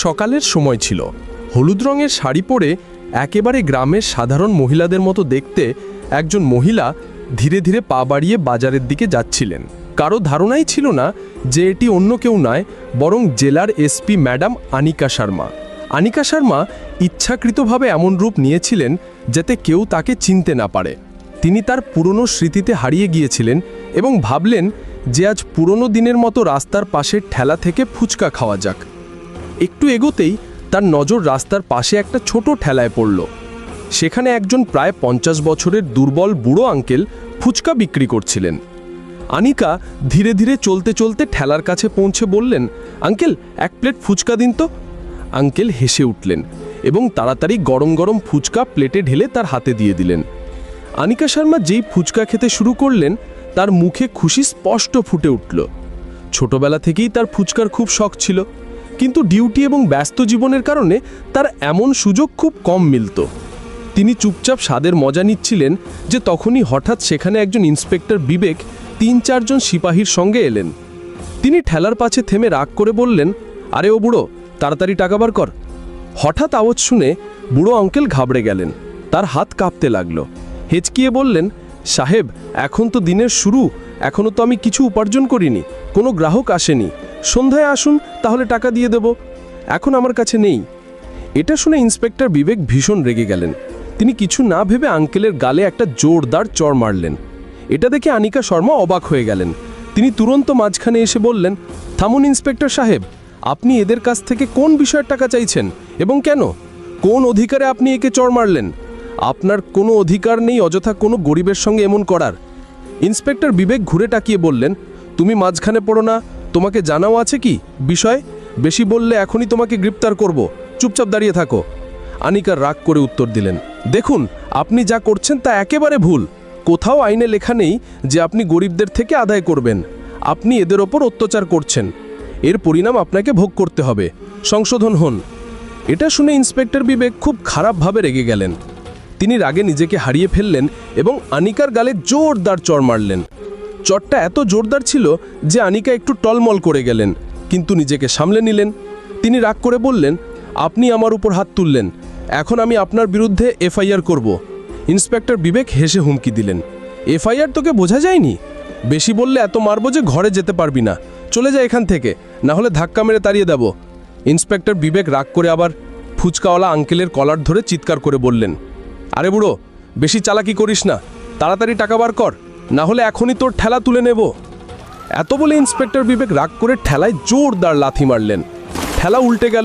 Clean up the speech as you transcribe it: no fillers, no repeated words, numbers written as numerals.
সকালের সময় ছিল। হলুদ রঙের শাড়ি পরে একেবারে গ্রামের সাধারণ মহিলাদের মতো দেখতে একজন মহিলা ধীরে ধীরে পা বাড়িয়ে বাজারের দিকে যাচ্ছিলেন। কারো ধারণাই ছিল না যে এটি অন্য কেউ নয়, বরং জেলার এসপি ম্যাডাম আনিকা শর্মা। আনিকা শর্মা ইচ্ছাকৃতভাবে এমন রূপ নিয়েছিলেন যাতে কেউ তাকে চিনতে না পারে। তিনি তার পুরনো স্মৃতিতে হারিয়ে গিয়েছিলেন এবং ভাবলেন যে আজ পুরনো দিনের মতো রাস্তার পাশের ঠেলা থেকে ফুচকা খাওয়া যাক। একটু এগোতেই তার নজর রাস্তার পাশে একটা ছোট ঠেলায় পড়ল। সেখানে একজন প্রায় 50 বছরের দুর্বল বুড়ো আঙ্কেল ফুচকা বিক্রি করছিলেন। আনিকা ধীরে ধীরে চলতে চলতে ঠেলার কাছে পৌঁছে বললেন, আঙ্কেল, এক প্লেট ফুচকা দিন তো। আঙ্কেল হেসে উঠলেন এবং তাড়াতাড়ি গরম গরম ফুচকা প্লেটে ঢেলে তার হাতে দিয়ে দিলেন। আনিকা শর্মা যেই ফুচকা খেতে শুরু করলেন, তার মুখে খুশি স্পষ্ট ফুটে উঠল। ছোটবেলা থেকেই তার ফুচকার খুব শখ ছিল, কিন্তু ডিউটি এবং ব্যস্ত জীবনের কারণে তার এমন সুযোগ খুব কম মিলত। তিনি চুপচাপ স্বাদের মজা নিচ্ছিলেন যে তখনই হঠাৎ সেখানে একজন ইন্সপেক্টর বিবেক 3-4 জন সিপাহীর সঙ্গে এলেন। তিনি ঠেলার পাশে থেমে রাগ করে বললেন, আরে ও বুড়ো, তাড়াতাড়ি টাকা বার কর। হঠাৎ আওয়াজ শুনে বুড়ো আঙ্কেল ঘাবড়ে গেলেন, তার হাত কাঁপতে লাগলো। হেঁচকিয়ে বললেন, সাহেব, এখন তো দিনের শুরু, এখনও তো আমি কিছু উপার্জন করিনি, কোনো গ্রাহক আসেনি। সন্ধ্যায় আসুন, তাহলে টাকা দিয়ে দেব, এখন আমার কাছে নেই। এটা শুনে ইন্সপেক্টর বিবেক ভীষণ রেগে গেলেন। তিনি কিছু না ভেবে আঙ্কেলের গালে একটা জোরদার চড় মারলেন। এটা দেখে আনিকা শর্মা অবাক হয়ে গেলেন। তিনি তুরন্ত মাঝখানে এসে বললেন, থামুন ইন্সপেক্টর সাহেব, আপনি এদের কাছ থেকে কোন বিষয়ের টাকা চাইছেন এবং কেন? কোন অধিকারে আপনি একে চড় মারলেন? আপনার কোনো অধিকার নেই অযথা কোনো গরিবের সঙ্গে এমন করার। ইন্সপেক্টর বিবেক ঘুরে তাকিয়ে বললেন, তুমি মাঝখানে পড়ো না, তোমাকে জানাও আছে কি বিষয়? বেশি বললে এখনই তোমাকে গ্রেপ্তার করব, চুপচাপ দাঁড়িয়ে থাকো। আনিকা রাগ করে উত্তর দিলেন, দেখুন, আপনি যা করছেন তা একেবারে ভুল। কোথাও আইনে লেখা নেই যে আপনি গরিবদের থেকে আদায় করবেন। আপনি এদের ওপর অত্যাচার করছেন, এর পরিণাম আপনাকে ভোগ করতে হবে, সংশোধন হন। এটা শুনে ইন্সপেক্টর বিবেক খুব খারাপভাবে রেগে গেলেন। তিনি রাগে নিজেকে হারিয়ে ফেললেন এবং আনিকার গালে জোরদার চড় মারলেন। চড়টা এত জোরদার ছিল যে আনিকা একটু টলমল করে গেলেন, কিন্তু নিজেকে সামলে নিলেন। তিনি রাগ করে বললেন, আপনি আমার উপর হাত তুললেন, এখন আমি আপনার বিরুদ্ধে এফআইআর করব। ইন্সপেক্টর বিবেক হেসে হুমকি দিলেন, এফআইআর তোকে বোঝা যায়নি? বেশি বললে এত মারবো যে ঘরে যেতে পারবি না, চলে যা এখান থেকে, না হলে ধাক্কা মেরে তাড়িয়ে দেব। ইন্সপেক্টর বিবেক রাগ করে আবার ফুচকাওয়ালা আঙ্কেলের কলার ধরে চিৎকার করে বললেন, আরে বুড়ো, বেশি চালাকি করিস না, তাড়াতাড়ি টাকা বার কর, না হলে এখনই তোর ঠেলা তুলে নেব। এত বলে ইন্সপেক্টর বিবেক রাগ করে ঠেলায় জোরদার লাথি মারলেন। ঠেলা উল্টে গেল।